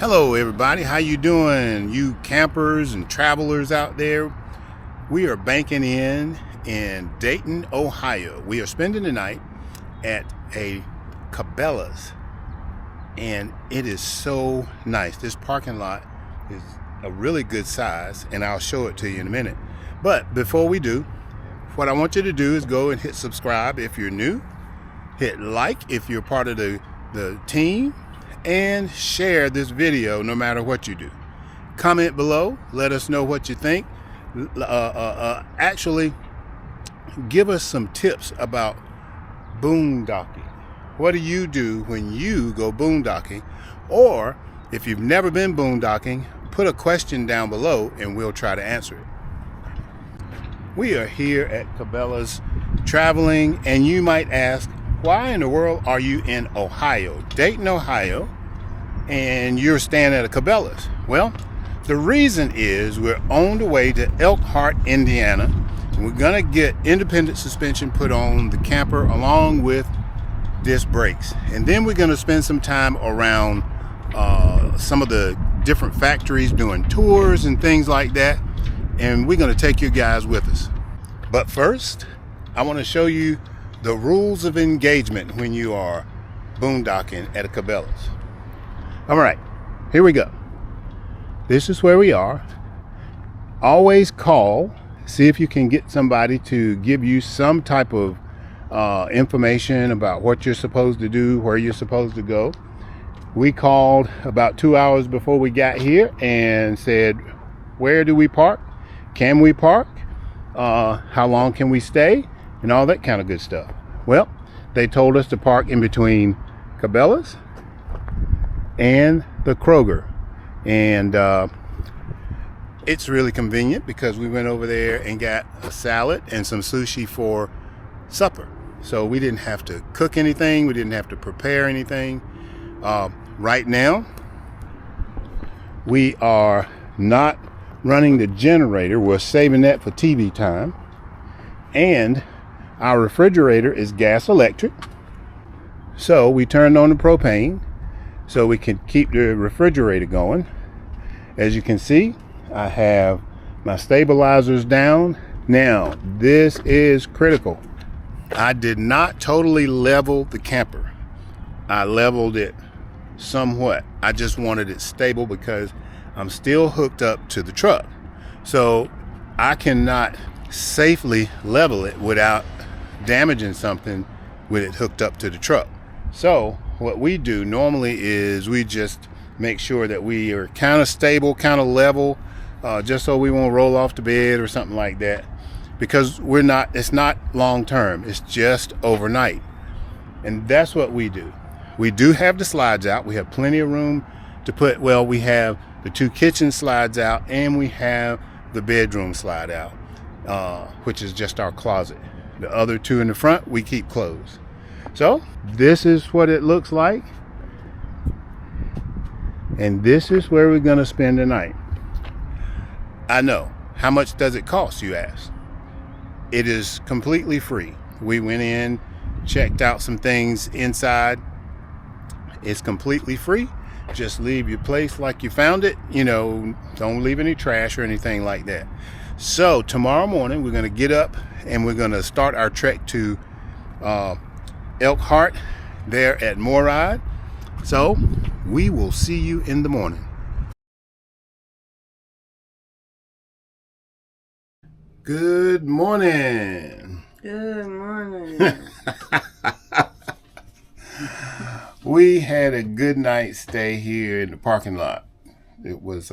Hello everybody, how you doing? You campers and travelers out there. We are banking in Dayton, Ohio. We are spending the night at a Cabela's, and it is so nice. This parking lot is a really good size, and I'll show it to you in a minute. But before we do, what I want you to do is go and hit subscribe if you're new, hit like if you're part of the team, and share this video no matter what you do. Comment below, let us know what you think. Actually, give us some tips about boondocking. What do you do when you go boondocking? Or if you've never been boondocking, put a question down below and we'll try to answer it. We are here at Cabela's traveling, and you might ask, why in the world are you in Ohio, Dayton, Ohio, and you're staying at a Cabela's? Well, the reason is we're on the way to Elkhart, Indiana. And we're gonna get independent suspension put on the camper along with disc brakes. And then we're gonna spend some time around some of the different factories doing tours and things like that. And we're gonna take you guys with us. But first, I wanna show you the rules of engagement when you are boondocking at a Cabela's. All right, here we go. This is where we are. Always call, see if you can get somebody to give you some type of information about what you're supposed to do, where you're supposed to go. We called about 2 hours before we got here and said, where do we park? Can we park? How long can we stay? And all that kind of good stuff. Well, they told us to park in between Cabela's and the Kroger. And it's really convenient because we went over there and got a salad and some sushi for supper. So we didn't have to cook anything. We didn't have to prepare anything. Right now, we are not running the generator. We're saving that for TV time. And our refrigerator is gas electric. So we turned on the propane so we can keep the refrigerator going. As you can see, I have my stabilizers down. Now, this is critical. I did not totally level the camper. I leveled it somewhat. I just wanted it stable because I'm still hooked up to the truck. So I cannot safely level it without damaging something with it hooked up to the truck. So what we do normally is we just make sure that we are kind of stable, kind of level, just so we won't roll off the bed or something like that, because it's not long term, it's just overnight. And that's what we do. We do have the slides out. We have plenty of room to put, well, we have the 2 kitchen slides out, and we have the bedroom slide out, which is just our closet. The other 2 in the front, we keep closed. So this is what it looks like. And this is where we're going to spend the night. I know. How much does it cost, you ask? It is completely free. We went in, checked out some things inside. It's completely free. Just leave your place like you found it. You know, don't leave any trash or anything like that. So tomorrow morning, we're going to get up and we're going to start our trek to Elkhart there at MORryde. So we will see you in the morning. Good morning. Good morning. We had a good night stay here in the parking lot. It was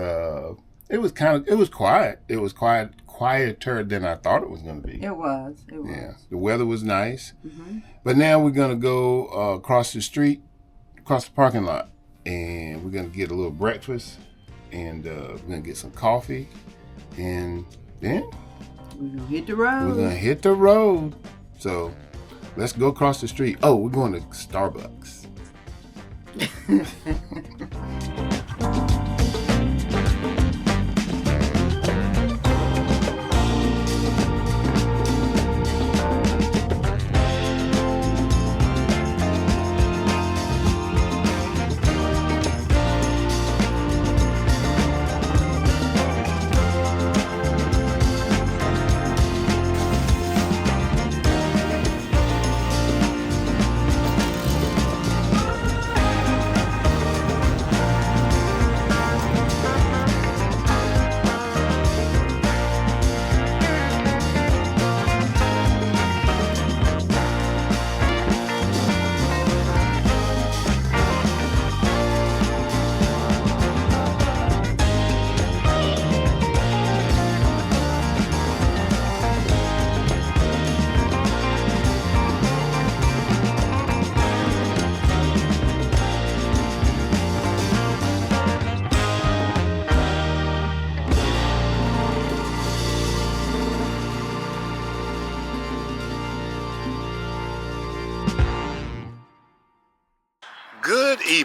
quiet. It was quieter than I thought it was going to be. It was. Yeah, the weather was nice. Mm-hmm. But now we're going to go across the street, across the parking lot, and we're going to get a little breakfast, and we're going to get some coffee, and then we're going to hit the road. We're going to hit the road. So let's go across the street. Oh, we're going to Starbucks.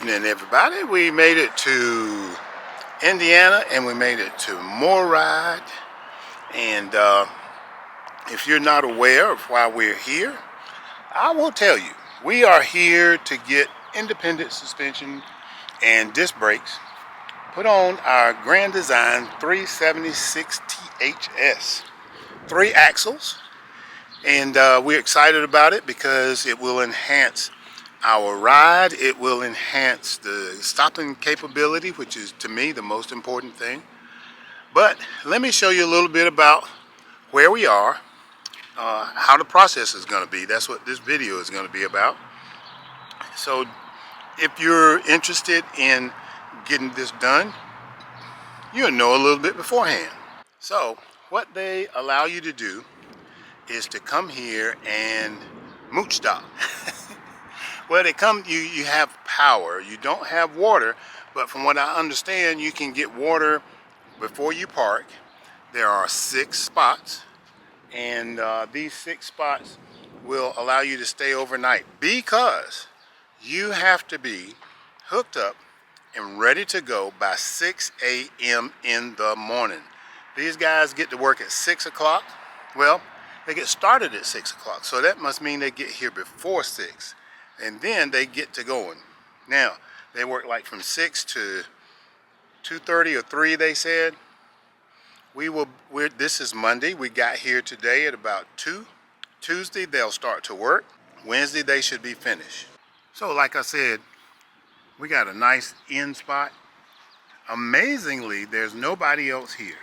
evening, everybody. We made it to Indiana and we made it to MORryde. And if you're not aware of why we're here, I will tell you. We are here to get independent suspension and disc brakes put on our Grand Design 376 THS. 3 axles. And we're excited about it because it will enhance our ride. It will enhance the stopping capability, which is, to me, the most important thing. But let me show you a little bit about where we are, how the process is going to be. That's what this video is going to be about. So if you're interested in getting this done, you'll know a little bit beforehand. So what they allow you to do is to come here and mooch stop. Well, you have power. You don't have water, but from what I understand, you can get water before you park. There are 6 spots, and these 6 spots will allow you to stay overnight because you have to be hooked up and ready to go by 6 a.m. in the morning. These guys get to work at 6 o'clock. Well, they get started at 6 o'clock, so that must mean they get here before 6. And then they get to going. Now, they work like from 6 to 2:30 or 3, they said. This is Monday. We got here today at about 2. Tuesday, they'll start to work. Wednesday, they should be finished. So, like I said, we got a nice end spot. Amazingly, there's nobody else here,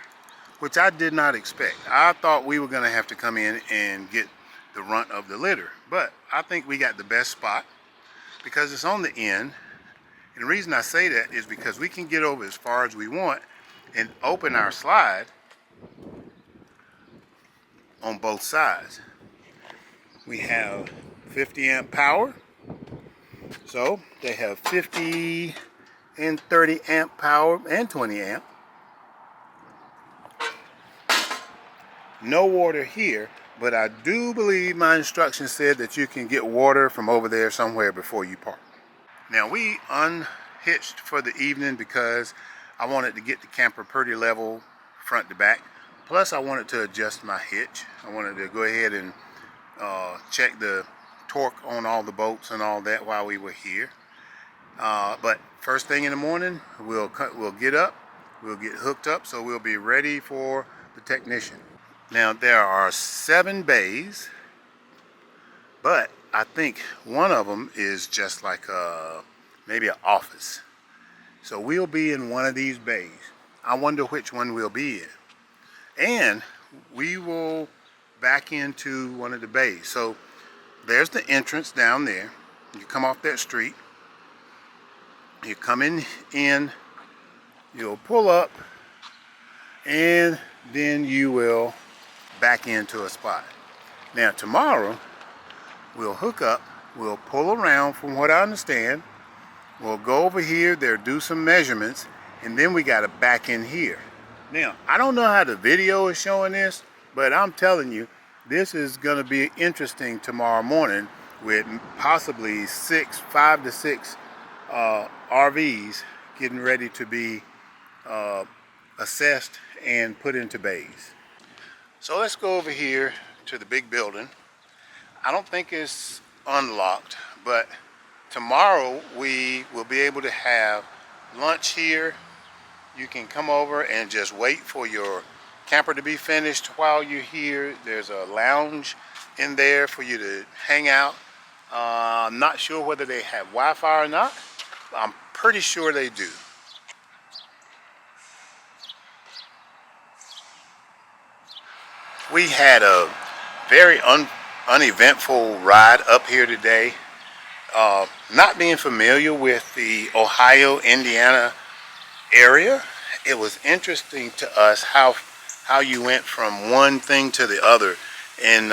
which I did not expect. I thought we were going to have to come in and get the runt of the litter, but I think we got the best spot because it's on the end. And the reason I say that is because we can get over as far as we want and open our slide on both sides. We have 50 amp power, so they have 50 and 30 amp power and 20 amp. No water here, but I do believe my instructions said that you can get water from over there somewhere before you park. Now we unhitched for the evening because I wanted to get the camper pretty level front to back. Plus I wanted to adjust my hitch. I wanted to go ahead and check the torque on all the bolts and all that while we were here. But first thing in the morning, we'll get up, we'll get hooked up, so we'll be ready for the technician. Now there are 7 bays, but I think one of them is just like maybe an office. So we'll be in one of these bays. I wonder which one we'll be in. And we will back into one of the bays. So there's the entrance down there. You come off that street. You come in, you'll pull up, and then you will back into a spot. Now tomorrow we'll hook up, we'll pull around from what I understand, we'll go over here, they'll do some measurements, and then we got to back in here. Now I don't know how the video is showing this, but I'm telling you, this is going to be interesting tomorrow morning with possibly 5 to 6 RVs getting ready to be assessed and put into bays. So let's go over here to the big building. I don't think it's unlocked, but tomorrow we will be able to have lunch here. You can come over and just wait for your camper to be finished while you're here. There's a lounge in there for you to hang out. I'm not sure whether they have Wi-Fi or not. I'm pretty sure they do. We had a very uneventful ride up here today. Not being familiar with the Ohio, Indiana area, it was interesting to us how you went from one thing to the other. And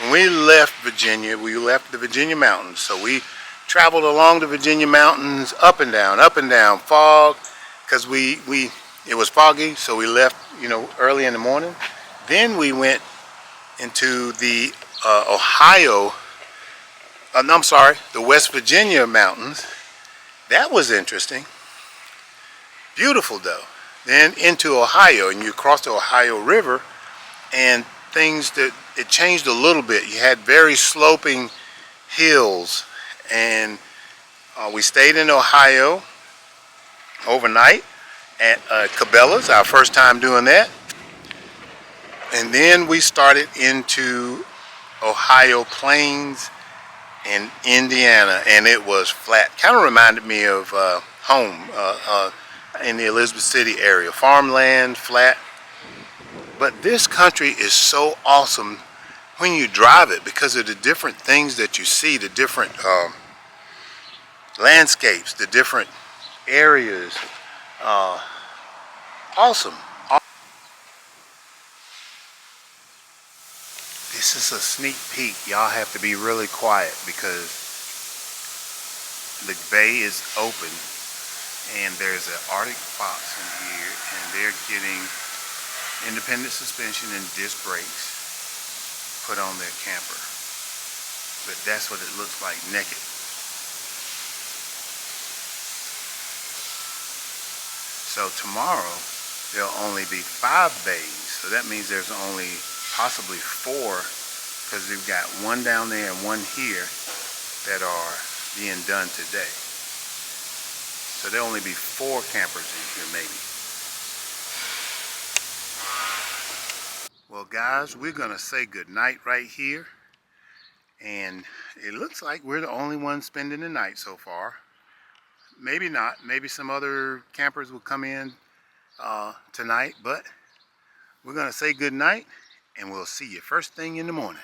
when we left Virginia, we left the Virginia mountains. So we traveled along the Virginia mountains, up and down, fog, because it was foggy, so we left, early in the morning. Then we went into the the West Virginia mountains, That was interesting. Beautiful though. Then into Ohio, and you cross the Ohio River, and things that it changed a little bit. You had very sloping hills, and we stayed in Ohio overnight at Cabela's, our first time doing that. And then we started into Ohio Plains and Indiana, and it was flat. Kind of reminded me of home in the Elizabeth City area. Farmland, flat. But this country is so awesome when you drive it because of the different things that you see, the different landscapes, the different areas. Awesome. This is a sneak peek. Y'all have to be really quiet because the bay is open and there's an Arctic fox in here, and they're getting independent suspension and disc brakes put on their camper. But that's what it looks like naked. So tomorrow there'll only be 5 bays. So that means there's only possibly 4, because we've got one down there and one here that are being done today. So there'll only be 4 campers in here maybe. Well guys, we're gonna say good night right here, and it looks like we're the only ones spending the night so far. Maybe not, maybe some other campers will come in tonight, but we're gonna say good night and we'll see you first thing in the morning.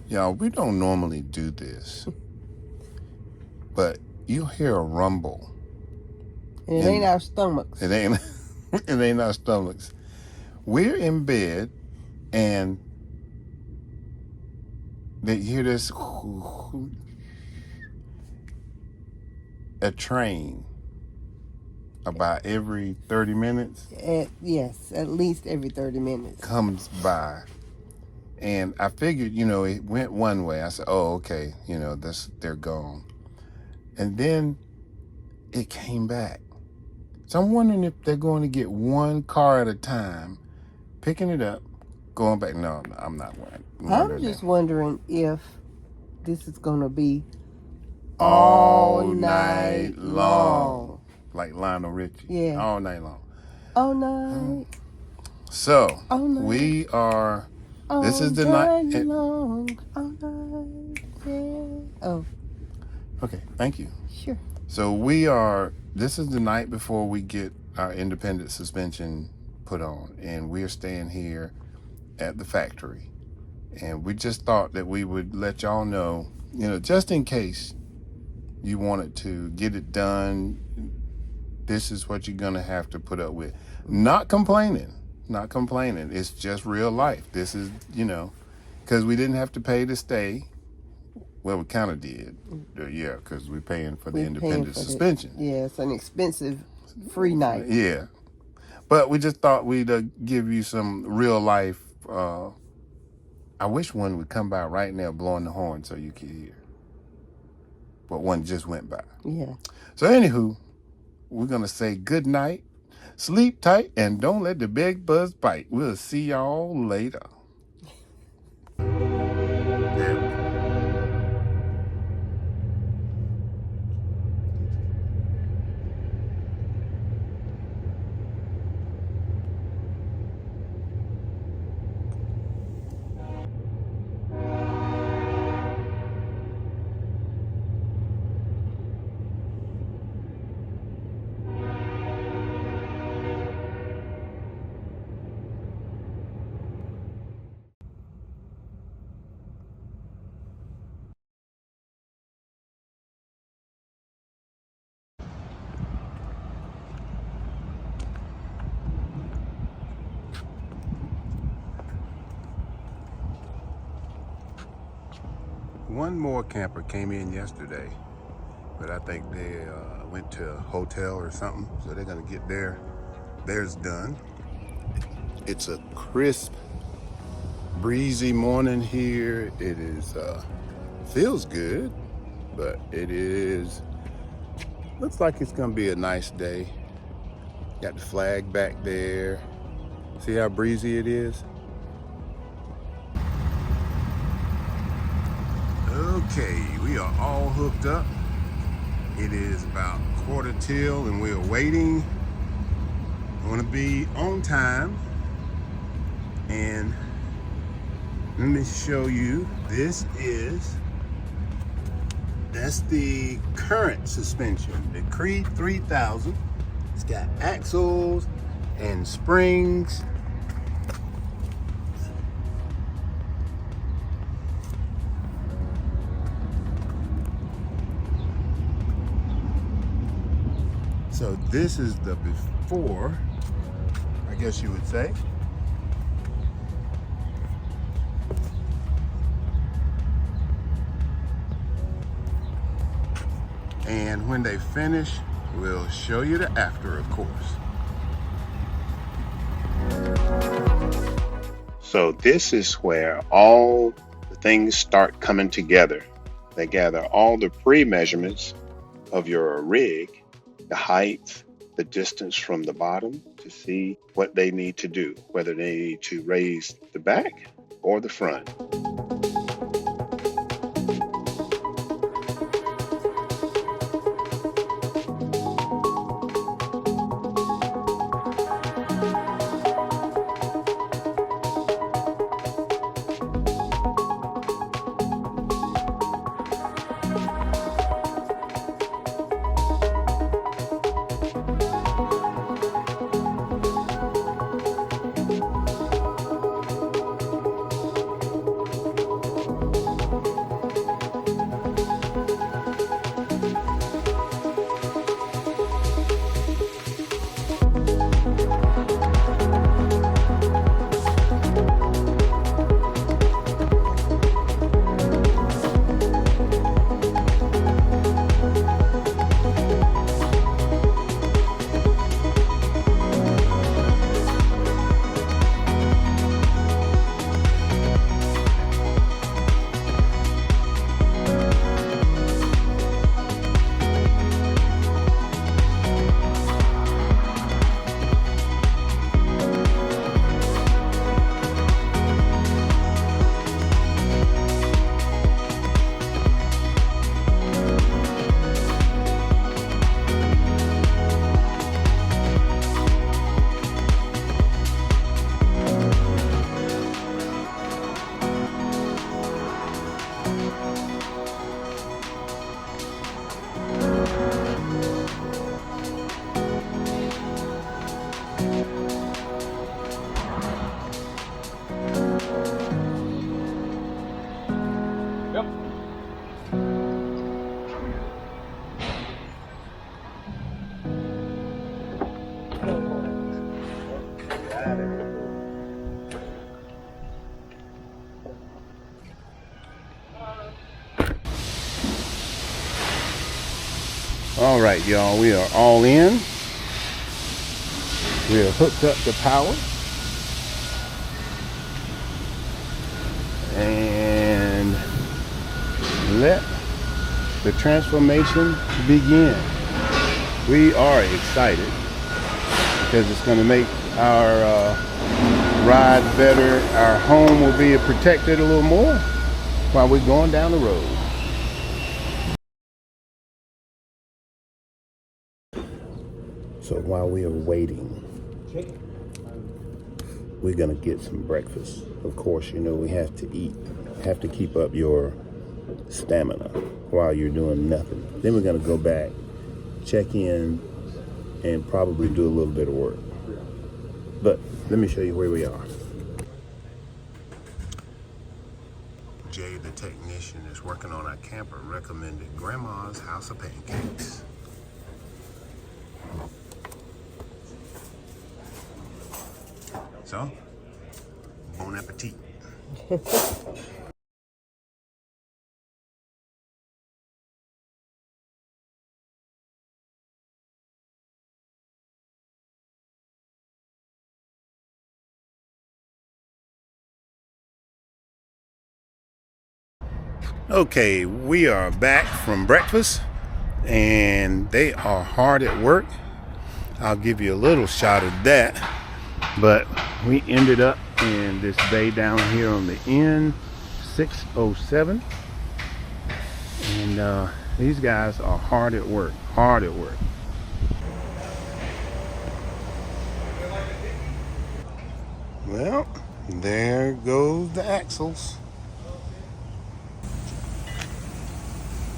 Y'all, we don't normally do this, but you'll hear a rumble. It ain't our stomachs. It ain't it ain't our stomachs. We're in bed and they hear this, a train about every 30 minutes. Yes, at least every 30 minutes. Comes by. And I figured, it went one way. I said, oh, okay, they're gone. And then it came back. So I'm wondering if they're going to get one car at a time, picking it up, going back. No, I'm not wondering. I'm just wondering if this is going to be all night long. Like Lionel Richie. Yeah. All night long. All night. So, all night. We are, all this is the night. Long. All night. Yeah. Oh. Okay, thank you. Sure. So this is the night before we get our independent suspension put on, and we're staying here at the factory. And we just thought that we would let y'all know, just in case you wanted to get it done, this is what you're gonna have to put up with. Not complaining. It's just real life. This is, because we didn't have to pay to stay. Well, we kind of did, yeah, because we're paying for the independent suspension. Yeah, it's an expensive free night. Yeah, but we just thought we'd give you some real life. I wish one would come by right now blowing the horn so you could hear. But one just went by. Yeah. So anywho, we're going to say good night, sleep tight, and don't let the big buzz bite. We'll see y'all later. One more camper came in yesterday, but I think they went to a hotel or something, so they're gonna get theirs done. It's a crisp Breezy morning here. It is feels good, but looks like it's gonna be a nice day. Got the flag back there. See how breezy it is? Okay, we are all hooked up. It is about 1:15 and we are waiting. I want to be on time. And let me show you. That's the current suspension, the Creed 3000. It's got axles and springs. So this is the before, I guess you would say. And when they finish, we'll show you the after, of course. So this is where all the things start coming together. They gather all the pre-measurements of your rig, the height, the distance from the bottom, to see what they need to do, whether they need to raise the back or the front. All right, y'all, we are all in. We are hooked up to power. And let the transformation begin. We are excited because it's going to make our ride better. Our home will be protected a little more while we're going down the road. So while we are waiting, we're gonna get some breakfast. Of course, you know, we have to eat, have to keep up your stamina while you're doing nothing. Then we're gonna go back, check in, and probably do a little bit of work. But let me show you where we are. Jay, the technician, is working on our camper recommended Grandma's House of Pancakes. So, bon appetit. Okay, we are back from breakfast and they are hard at work. I'll give you a little shot of that, but we ended up in this bay down here on the N607, and these guys are hard at work. Well, there goes the axles.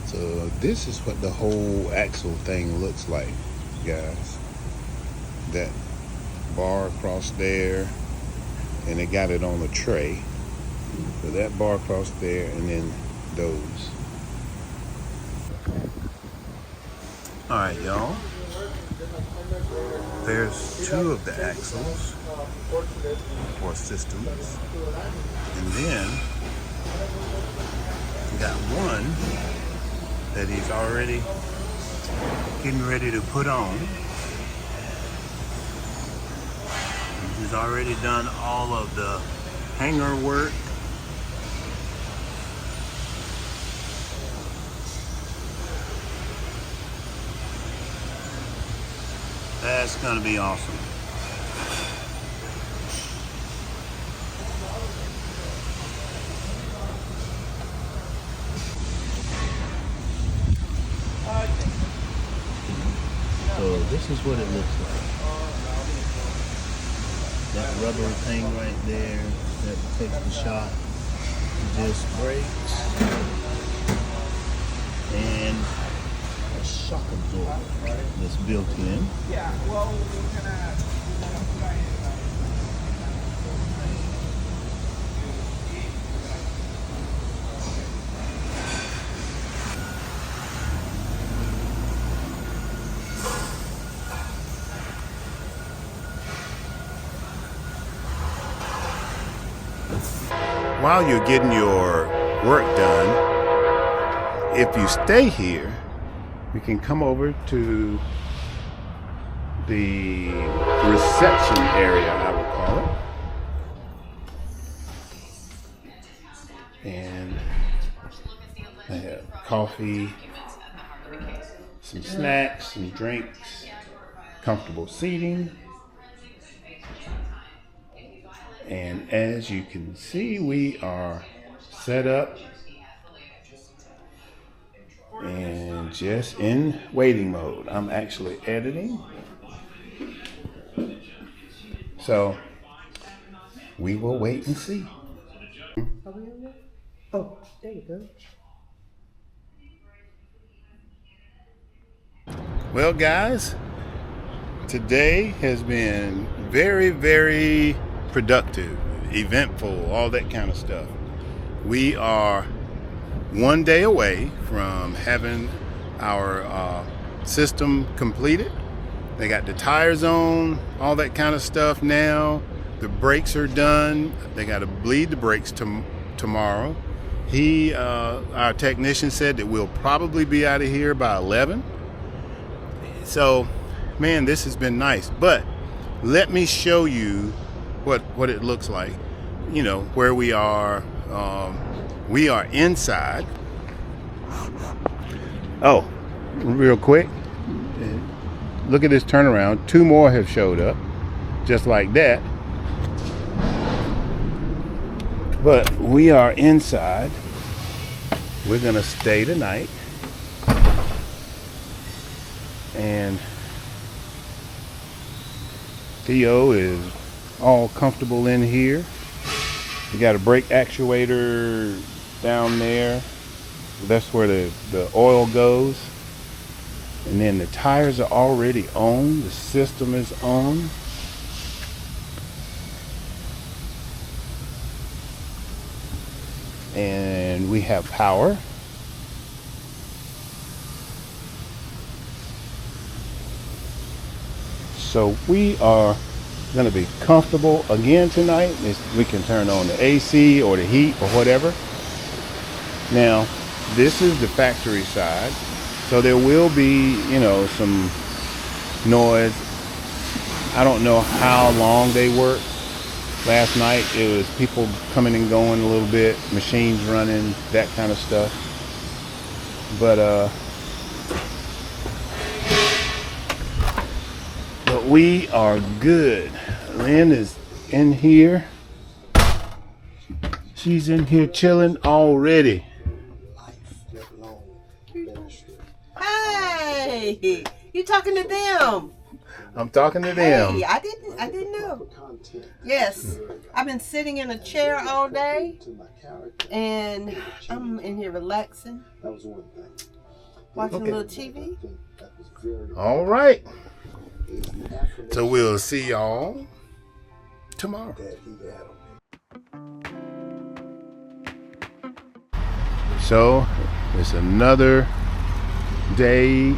So this is what the whole axle thing looks like, guys. That bar across there, and they got it on a tray. So that bar across there, and then those. All right, y'all. There's two of the axles or systems, and then we got one that he's already getting ready to put on. He's already done all of the hanger work. That's gonna be awesome. So this is what it looks like. That rubber thing right there that takes the shot just breaks, and a shock absorber that's built in. Yeah, well, we're gonna. While you're getting your work done, if you stay here, you can come over to the reception area, I would call it. And I have coffee, some snacks, some drinks, comfortable seating. And as you can see, we are set up and just in waiting mode. I'm actually editing. So we will wait and see. Are we on there? Oh, there you go. Well, guys, today has been very, very productive, eventful, all that kind of stuff. We are one day away from having our system completed. They got the tires on, all that kind of stuff now. The brakes are done. They got to bleed the brakes tomorrow. Our technician said that we'll probably be out of here by 11. So, man, this has been nice. But let me show you what it looks like, you know, where we are. We are inside. Oh, real quick, look at this turnaround. Two more have showed up just like that, but we are inside. We're gonna stay tonight, and Theo is all comfortable in here. We got a brake actuator down there. That's where the oil goes. And then the tires are already on. The system is on. And we have power. So we are going to be comfortable again tonight. We can turn on the AC or the heat or whatever. Now, this is the factory side, so there will be, you know, some noise. I don't know how long they work, Last night it was people coming and going a little bit, machines running, that kind of stuff. But we are good. Lynn is in here. She's in here chilling already. Hey, you talking to them? I'm talking to them. Hey, I didn't know. Yes, I've been sitting in a chair all day, and I'm in here relaxing, watching a little TV. All right. So we'll see y'all tomorrow. So it's another day,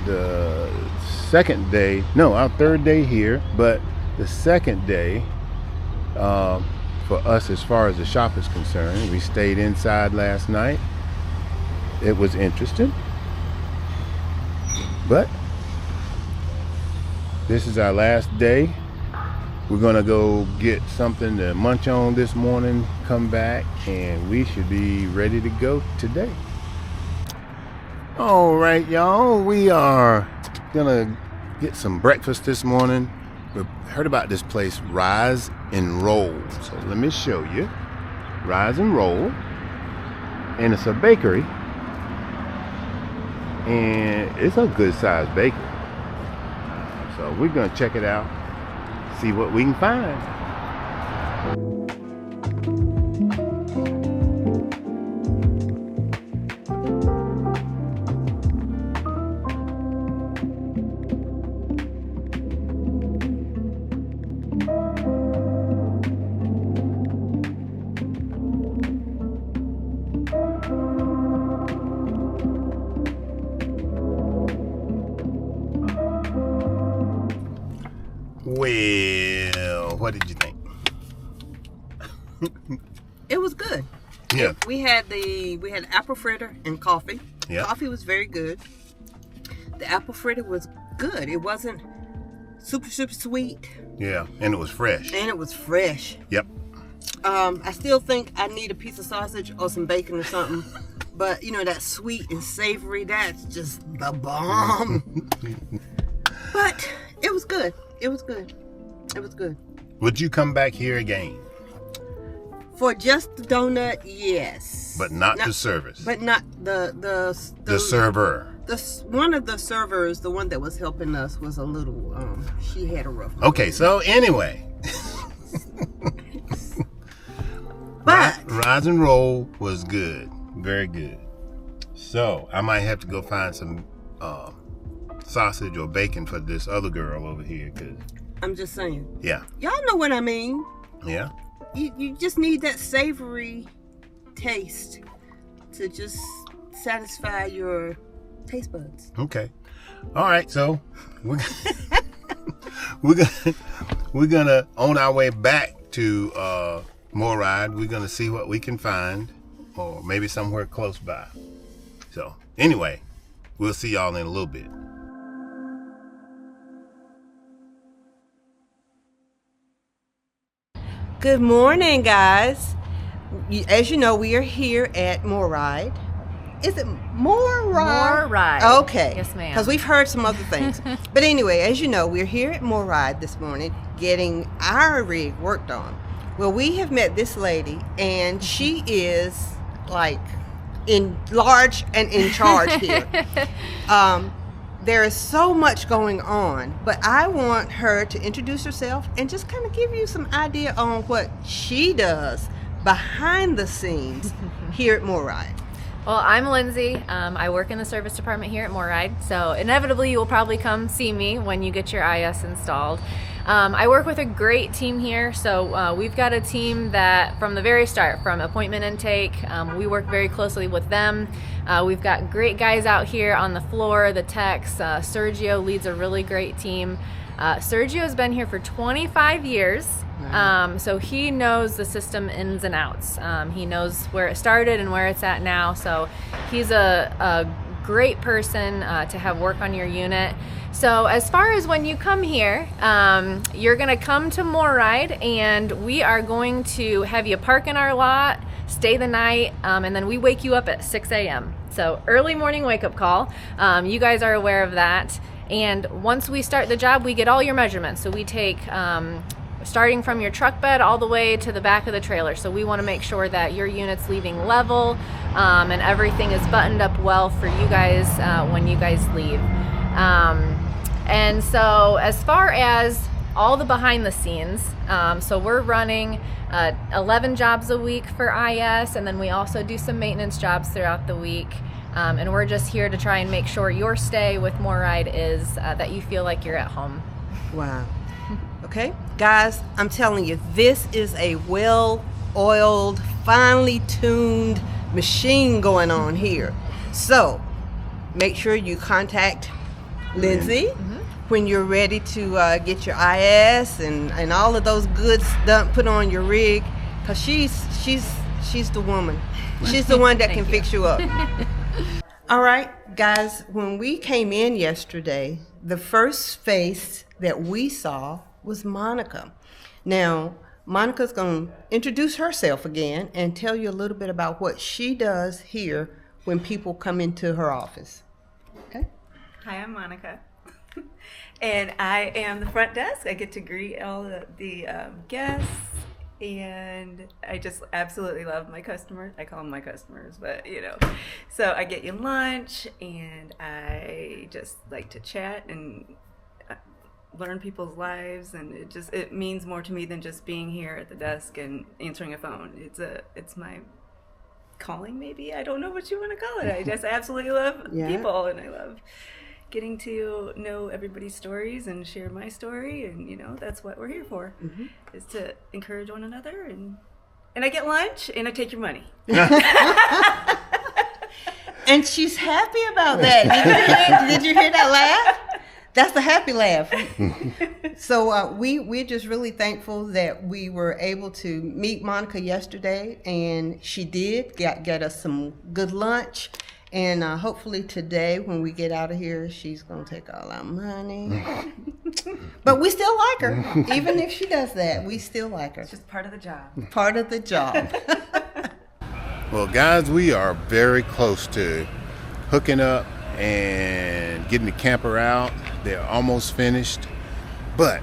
the second day, no, our third day here, but the second day for us as far as the shop is concerned. We stayed inside last night. It was interesting, but this is our last day. We're gonna go get something to munch on this morning, come back, and we should be ready to go today. All right, y'all, we are gonna get some breakfast this morning. We heard about this place, Rise and Roll. So let me show you. Rise and Roll, and it's a bakery, and it's a good sized bakery. So we're gonna check it out, see what we can find. Well, what did you think? It was good. Yeah. We had apple fritter and coffee. Yeah. Coffee was very good. The apple fritter was good. It wasn't super sweet. Yeah, and it was fresh. And it was fresh. Yep. I still think I need a piece of sausage or some bacon or something. But you know, that sweet and savory, that's just the bomb. But it was good. It was good. It was good. Would you come back here again? For just the donut, yes. But not the service. But not the server. One of the servers, the one that was helping us, was a little. She had a rough. Okay, so anyway. But Rise and Roll was good, very good. So I might have to go find some sausage or bacon for this other girl over here, cause I'm just saying. Yeah. Y'all know what I mean. Yeah. You just need that savory taste to just satisfy your taste buds. Okay. All right. So we're gonna on our way back to MORryde. We're gonna see what we can find, or maybe somewhere close by. So anyway, we'll see y'all in a little bit. Good morning, guys. As you know, we are here at MORryde. Is it MORryde? MORryde. Okay. Yes, ma'am. Because we've heard some other things. But anyway, as you know, we're here at MORryde this morning getting our rig worked on. Well, we have met this lady, and she is like in large and in charge here. There is so much going on, but I want her to introduce herself and just kind of give you some idea on what she does behind the scenes here at MORryde. Well, I'm Lindsay. I work in the service department here at MORryde, so inevitably you will probably come see me when you get your IS installed. I work with a great team here, so we've got a team that from the very start, from appointment intake, we work very closely with them. We've got great guys out here on the floor, the techs. Sergio leads a really great team. Sergio has been here for 25 years. So he knows the system ins and outs. He knows where it started and where it's at now. So he's a great person to have work on your unit. So as far as when you come here, you're gonna come to MORryde, and we are going to have you park in our lot, stay the night, and then we wake you up at 6 a.m. So early morning wake-up call. You guys are aware of that. And once we start the job, we get all your measurements. So we take starting from your truck bed all the way to the back of the trailer. So we want to make sure that your unit's leaving level, and everything is buttoned up well for you guys when you guys leave. And so as far as all the behind the scenes, so we're running 11 jobs a week for IS, and then we also do some maintenance jobs throughout the week. And we're just here to try and make sure your stay with MORryde is that you feel like you're at home. Wow. Okay, guys, I'm telling you, this is a well-oiled, finely tuned machine going on here. So make sure you contact Lindsay when you're ready to get your IS and all of those goods done, put on your rig, because she's the woman. She's the one that can fix you up. All right, guys, when we came in yesterday, the first face that we saw was Monica. Now, Monica's going to introduce herself again and tell you a little bit about what she does here when people come into her office. Okay? Hi, I'm Monica. And I am the front desk. I get to greet all the guests. And I just absolutely love my customers. I call them my customers, but you know. So I get you lunch, and I just like to chat and learn people's lives, and it means more to me than just being here at the desk and answering a phone. It's my calling, maybe. I don't know what you want to call it. I just absolutely love people, and I love getting to know everybody's stories and share my story, and you know, that's what we're here for, is to encourage one another, and I get lunch and I take your money. And she's happy about that. Did you hear that laugh? That's the happy laugh. So we're just really thankful that we were able to meet Monica yesterday, and she did get us some good lunch. And hopefully today, when we get out of here, she's going to take all our money. But we still like her. Even if she does that, we still like her. It's just part of the job. Part of the job. Well, guys, we are very close to hooking up and getting the camper out. They're almost finished. But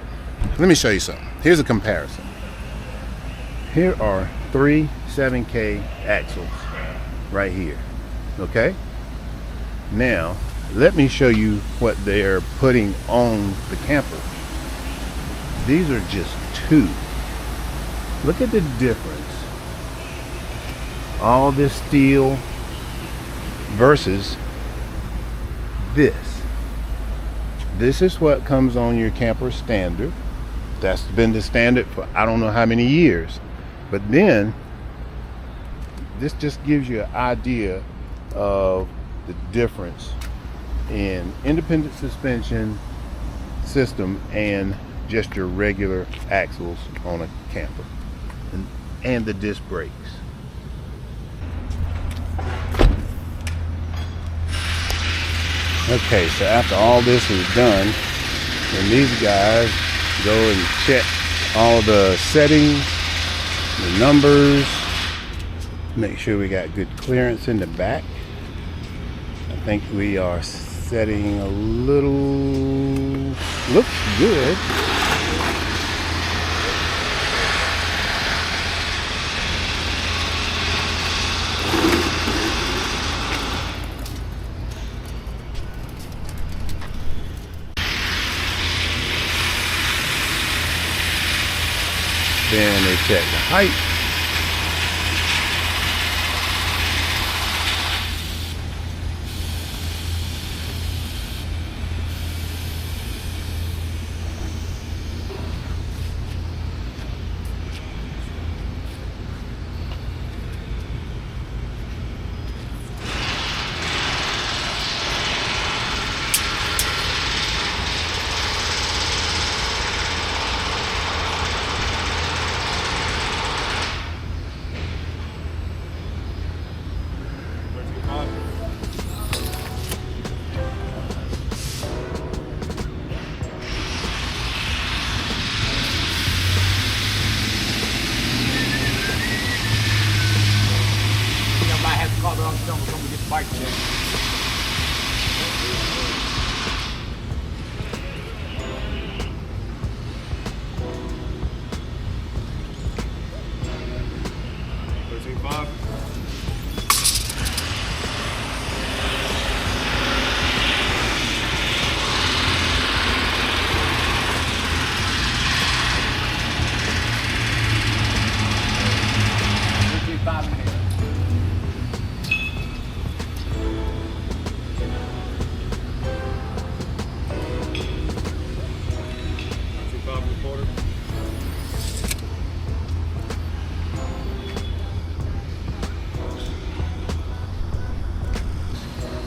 let me show you something. Here's a comparison. Here are 3 7K axles right here. Okay, now let me show you what they're putting on the camper. These are just 2. Look at the difference. All this steel versus this. This is what comes on your camper standard. That's been the standard for I don't know how many years. But then this just gives you an idea of the difference in independent suspension system and just your regular axles on a camper, and the disc brakes. Okay, so after all this is done, then these guys go and check all the settings, the numbers, make sure we got good clearance in the back. I think we are setting a little, looks good. Then they check the height.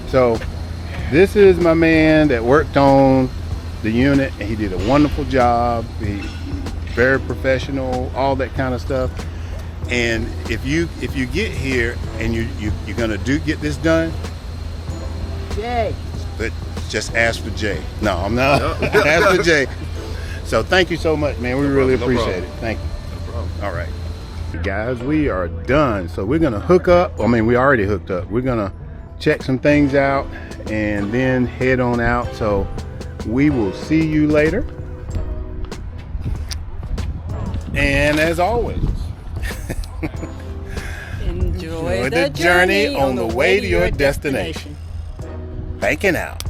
So this is my man that worked on the unit, and he did a wonderful job. He very professional, all that kind of stuff. And if you get here and you're gonna get this done, Jay. but just ask for Jay. No, I'm not. Ask for Jay. So thank you so much, man. We really appreciate it. Thank you. No problem. All right, guys, we are done. So we're gonna hook up. I mean, we already hooked up. We're gonna check some things out and then head on out. So we will see you later. And as always, Enjoy the journey on the way to your destination. Banking out.